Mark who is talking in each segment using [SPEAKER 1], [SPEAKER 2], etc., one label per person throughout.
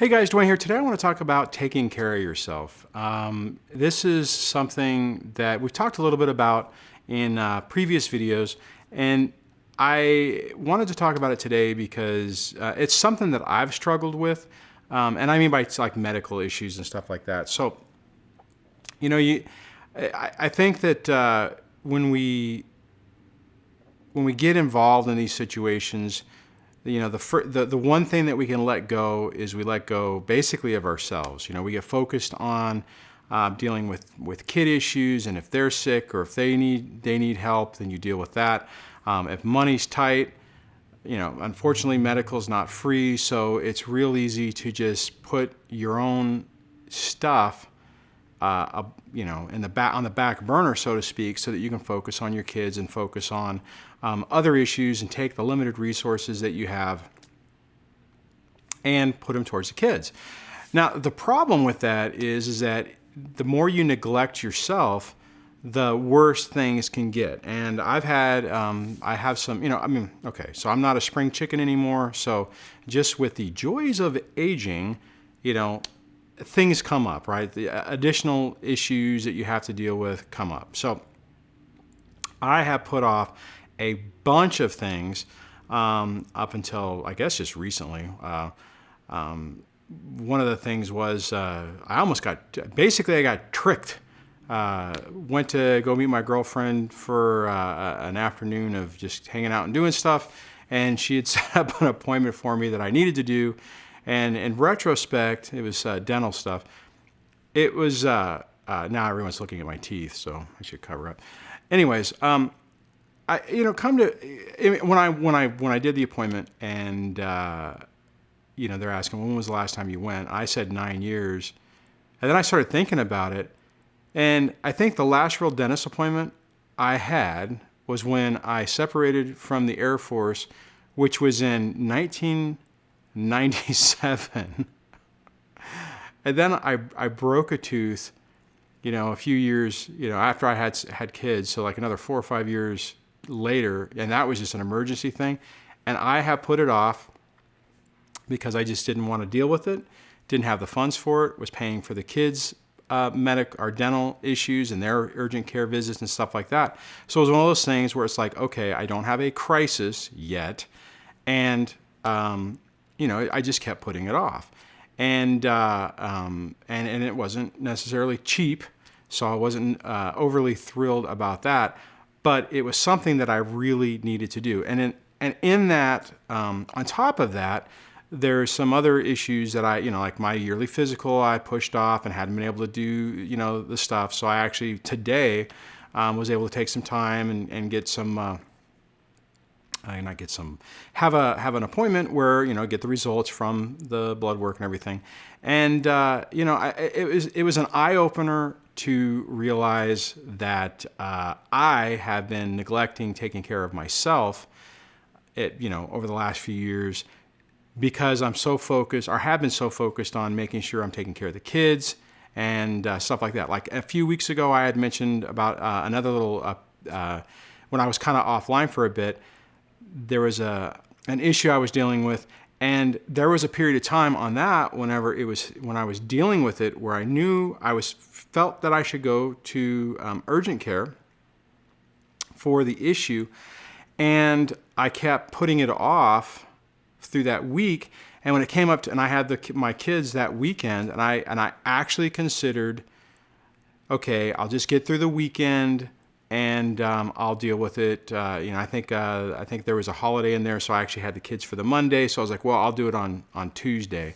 [SPEAKER 1] Hey guys, Dwayne here. Today I want to talk about taking care of yourself. This is something that we've talked a little bit about in previous videos, and I wanted to talk about it today because it's something that I've struggled with, and I mean by like medical issues and stuff like that. So, I think that when we get involved in these situations, the one thing that we can let go is we let go basically of ourselves. We get focused on dealing with kid issues, and if they're sick or if they need help, then you deal with that. If money's tight, unfortunately medical is not free, so it's real easy to just put your own stuff in the back on the back burner, so to speak, so that you can focus on your kids and focus on other issues and take the limited resources that you have and put them towards the kids. Now, the problem with that is that the more you neglect yourself, the worse things can get. And I have some, okay, so I'm not a spring chicken anymore. So just with the joys of aging, things come up, right? The additional issues that you have to deal with come up. So I have put off a bunch of things up until, I guess, just recently. One of the things was I got tricked. Went to go meet my girlfriend for an afternoon of just hanging out and doing stuff, and she had set up an appointment for me that I needed to do. And in retrospect, it was dental stuff. It was now everyone's looking at my teeth, so I should cover up. Anyways, when I did the appointment, and they're asking when was the last time you went. I said 9 years, and then I started thinking about it, and I think the last real dentist appointment I had was when I separated from the Air Force, which was in 1997. And then I broke a tooth, a few years, after I had kids. So like another 4 or 5 years later, and that was just an emergency thing. And I have put it off because I just didn't want to deal with it. Didn't have the funds for it. Was paying for the kids' dental issues and their urgent care visits and stuff like that. So it was one of those things where it's like, okay, I don't have a crisis yet, and I just kept putting it off, and it wasn't necessarily cheap, so I wasn't overly thrilled about that, but it was something that I really needed to do. And in that, on top of that, there's some other issues that like my yearly physical I pushed off and hadn't been able to do, the stuff. So I actually today was able to take some time and get some. Have an appointment where get the results from the blood work and everything, and it was an eye opener to realize that I have been neglecting taking care of myself over the last few years, because I'm so focused, or have been so focused on making sure I'm taking care of the kids and stuff like that. Like a few weeks ago, I had mentioned about another little when I was kind of offline for a bit. There was an issue I was dealing with, and there was a period of time on that when I was dealing with it where I knew felt that I should go to urgent care for the issue, and I kept putting it off through that week. And when it came up to, and I had my kids that weekend, and I actually considered, okay, I'll just get through the weekend, and I'll deal with it. I think there was a holiday in there, so I actually had the kids for the Monday. So I was like, well, I'll do it on Tuesday.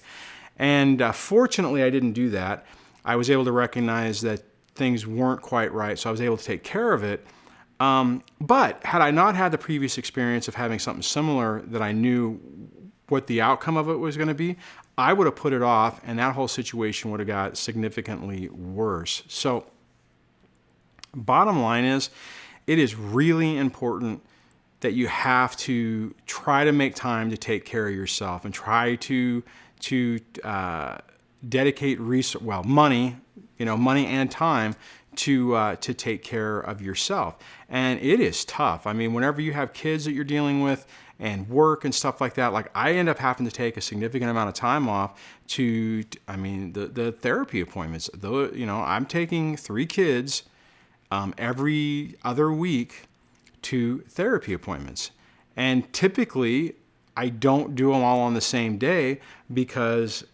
[SPEAKER 1] And fortunately, I didn't do that. I was able to recognize that things weren't quite right, so I was able to take care of it. But had I not had the previous experience of having something similar that I knew what the outcome of it was going to be, I would have put it off, and that whole situation would have got significantly worse. So bottom line is, it is really important that you have to try to make time to take care of yourself and try to dedicate money and time to take care of yourself. And it is tough. I mean, whenever you have kids that you're dealing with, and work and stuff like that. Like I end up having to take a significant amount of time off the therapy appointments. Though, I'm taking 3 kids every other week to therapy appointments. And typically, I don't do them all on the same day because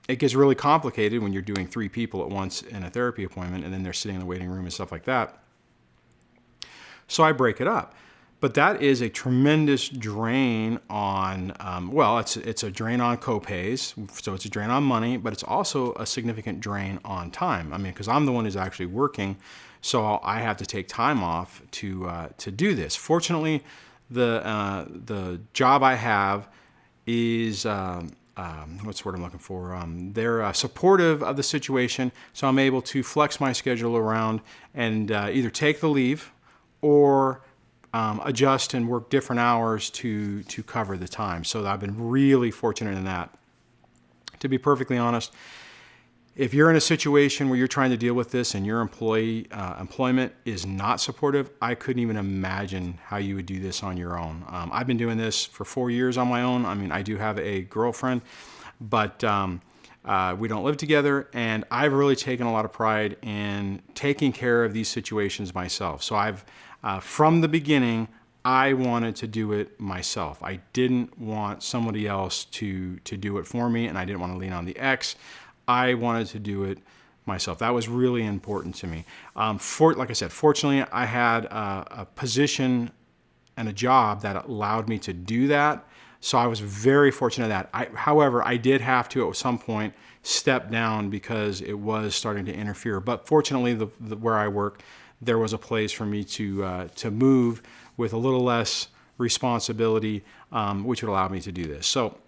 [SPEAKER 1] it gets really complicated when you're doing 3 people at once in a therapy appointment and then they're sitting in the waiting room and stuff like that. So I break it up. But that is a tremendous drain on, it's a drain on copays, so it's a drain on money, but it's also a significant drain on time. I mean, because I'm the one who's actually working, so I have to take time off to do this. Fortunately, the job I have is what's the word I'm looking for? They're supportive of the situation, so I'm able to flex my schedule around and either take the leave or adjust and work different hours to cover the time. So I've been really fortunate in that. To be perfectly honest, if you're in a situation where you're trying to deal with this and your employment is not supportive, I couldn't even imagine how you would do this on your own. I've been doing this for 4 years on my own. I mean, I do have a girlfriend, but we don't live together, and I've really taken a lot of pride in taking care of these situations myself. So from the beginning, I wanted to do it myself. I didn't want somebody else to do it for me, and I didn't want to lean on the ex. I wanted to do it myself. That was really important to me. Like I said, fortunately, I had a position and a job that allowed me to do that. So I was very fortunate that. However, I did have to at some point step down because it was starting to interfere. But fortunately, where I work, there was a place for me to move with a little less responsibility, which would allow me to do this. So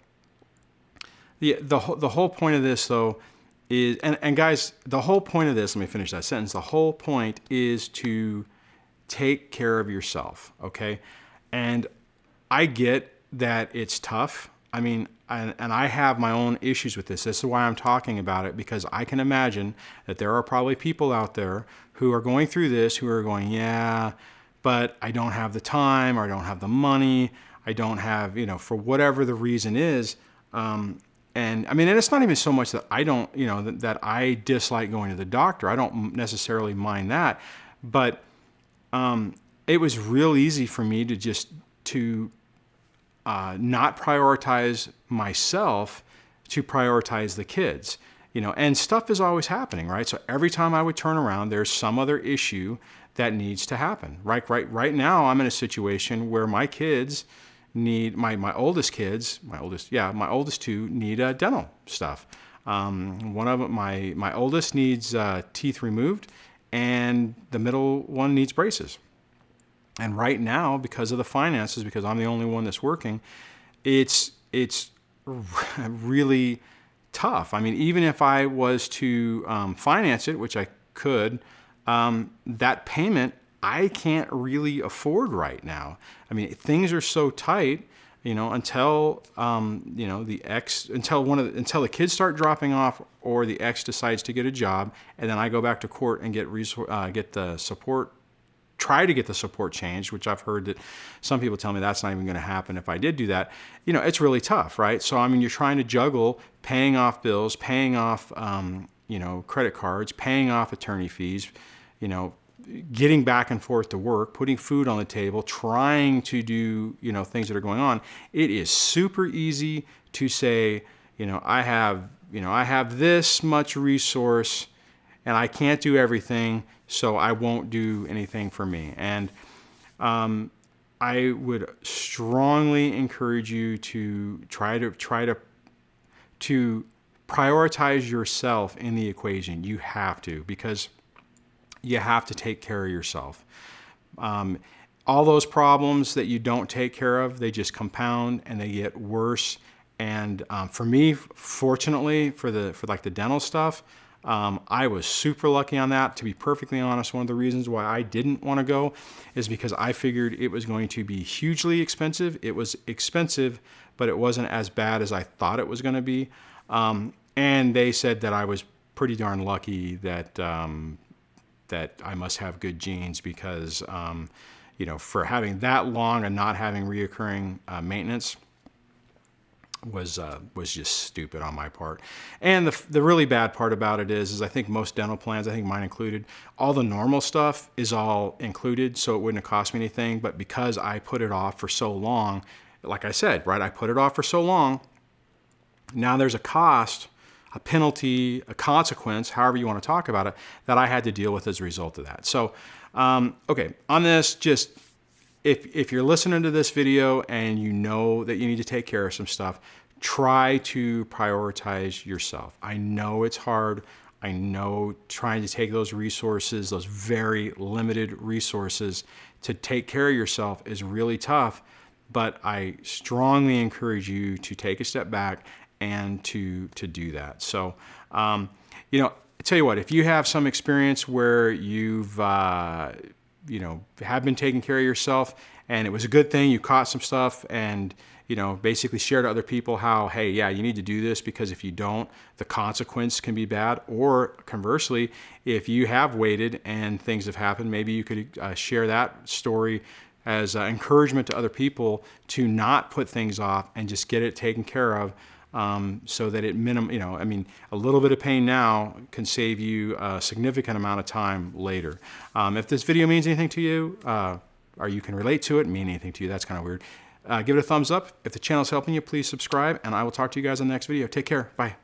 [SPEAKER 1] the whole point of this, though, is, and guys, the whole point of this, let me finish that sentence. The whole point is to take care of yourself, okay? And I get that it's tough. I mean, and I have my own issues with this. This is why I'm talking about it, because I can imagine that there are probably people out there who are going through this, who are going, yeah, but I don't have the time, or I don't have the money, I don't have, for whatever the reason is. And I mean, and it's not even so much that I don't, that I dislike going to the doctor. I don't necessarily mind that, but it was real easy for me to just not prioritize myself, to prioritize the kids, and stuff is always happening, right? So every time I would turn around, there's some other issue that needs to happen. Right now, I'm in a situation where my kids need, my oldest two need dental stuff. One of them, my oldest needs teeth removed, and the middle one needs braces. And right now, because of the finances, because I'm the only one that's working, it's really tough. I mean, even if I was to finance it, which I could, that payment I can't really afford right now. I mean, things are so tight, until until the kids start dropping off, or the ex decides to get a job, and then I go back to court and get the support. Try to get the support changed, which I've heard that some people tell me that's not even going to happen if I did do that. It's really tough, right? So, I mean, you're trying to juggle paying off bills, paying off, credit cards, paying off attorney fees, getting back and forth to work, putting food on the table, trying to do, things that are going on. It is super easy to say, I have this much resource and I can't do everything, so I won't do anything for me. And I would strongly encourage you to try to prioritize yourself in the equation. You have to, because you have to take care of yourself. All those problems that you don't take care of, they just compound and they get worse. And for me, fortunately, for the dental stuff, I was super lucky on that. To be perfectly honest, one of the reasons why I didn't want to go is because I figured it was going to be hugely expensive. It was expensive, but it wasn't as bad as I thought it was going to be. And they said that I was pretty darn lucky that that I must have good genes, because for having that long and not having reoccurring maintenance was just stupid on my part. And the really bad part about it is I think most dental plans, I think mine included, all the normal stuff is all included, so it wouldn't have cost me anything. But because I put it off for so long, like I said, right, I put it off for so long, now there's a cost, a penalty, a consequence, however you want to talk about it, that I had to deal with as a result of that. So, okay, on this, just if you're listening to this video and you know that you need to take care of some stuff, try to prioritize yourself. I know it's hard. I know trying to take those resources, those very limited resources, to take care of yourself is really tough, but I strongly encourage you to take a step back and to do that. So, I tell you what, if you have some experience where you've have been taking care of yourself and it was a good thing, you caught some stuff and basically share to other people how, hey, yeah, you need to do this, because if you don't, the consequence can be bad. Or conversely, if you have waited and things have happened, maybe you could share that story as encouragement to other people to not put things off and just get it taken care of, so that it a little bit of pain now can save you a significant amount of time later. If this video means anything to you, or you can relate to it, mean anything to you, that's kind of weird, give it a thumbs up. If the channel is helping you, please subscribe, and I will talk to you guys in the next video. Take care. Bye.